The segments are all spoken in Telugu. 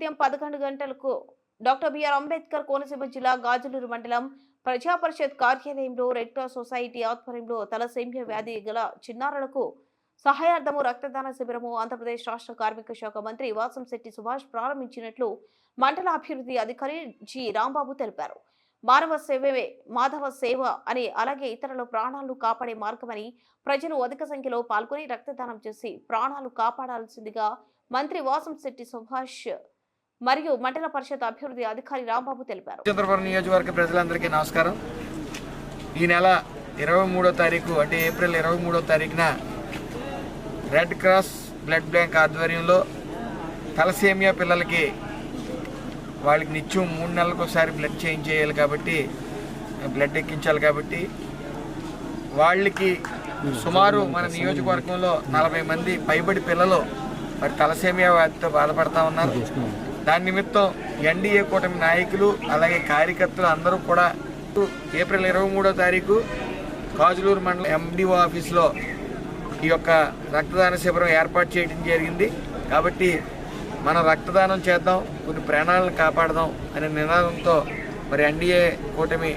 ఉదయం 11 గంటలకు డాక్టర్ బిఆర్ అంబేద్కర్ కోనసీమ జిల్లా గాజులూరు మండలం ప్రజా పరిషత్ కార్యాలయంలో రెడ్ క్రాస్ సొసైటీ ఆధ్వర్యంలో తలసేమియా వ్యాధి గల చిన్నారులకు సహాయార్థము రక్తదాన శిబిరము ఆంధ్రప్రదేశ్ రాష్ట్ర కార్మిక శాఖ మంత్రి వాసంశెట్టి సుభాష్ ప్రారంభించినట్లు మండల అభివృద్ధి అధికారి జి రాంబాబు తెలిపారు. మానవ సేవే మాధవ సేవ అని, అలాగే ఇతరుల ప్రాణాలను కాపాడే మార్గమని ప్రజలు అధిక సంఖ్యలో పాల్గొని రక్తదానం చేసి ప్రాణాలు కాపాడాల్సిందిగా మంత్రి వాసంశెట్టి సుభాష్ మరియు మండల పరిషత్ అభివృద్ధి అధికారి రాంబాబు తెలిపారు. చంద్రపురం నియోజకవర్గ ప్రజలందరికీ నమస్కారం. ఈ నెల 23వ తారీఖు అంటే ఏప్రిల్ 23వ తారీఖున రెడ్ క్రాస్ బ్లడ్ బ్యాంక్ ఆధ్వర్యంలో తలసేమియా పిల్లలకి వాళ్ళకి నిత్యం 3 నెలలకు ఒకసారి బ్లడ్ చేంజ్ చేయాలి కాబట్టి, బ్లడ్ ఎక్కించాలి కాబట్టి వాళ్ళకి సుమారు మన నియోజకవర్గంలో 40 మంది పైబడి పిల్లలు మరి తలసేమియా వ్యాధితో బాధపడతా ఉన్నారు. దాని నిమిత్తం ఎన్డీఏ కూటమి నాయకులు అలాగే కార్యకర్తలు అందరూ కూడా ఏప్రిల్ 23వ తారీఖు గాజులూరు మండలం ఎండిఓ ఆఫీస్లో ఈ యొక్క రక్తదాన శిబిరం ఏర్పాటు చేయడం జరిగింది. కాబట్టి మనం రక్తదానం చేద్దాం, కొన్ని ప్రాణాలను కాపాడదాం అనే నినాదంతో మరి ఎన్డీఏ కూటమి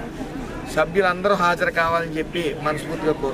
సభ్యులందరూ హాజరు కావాలని చెప్పి మనస్ఫూర్తిగా కోరుతున్నాం.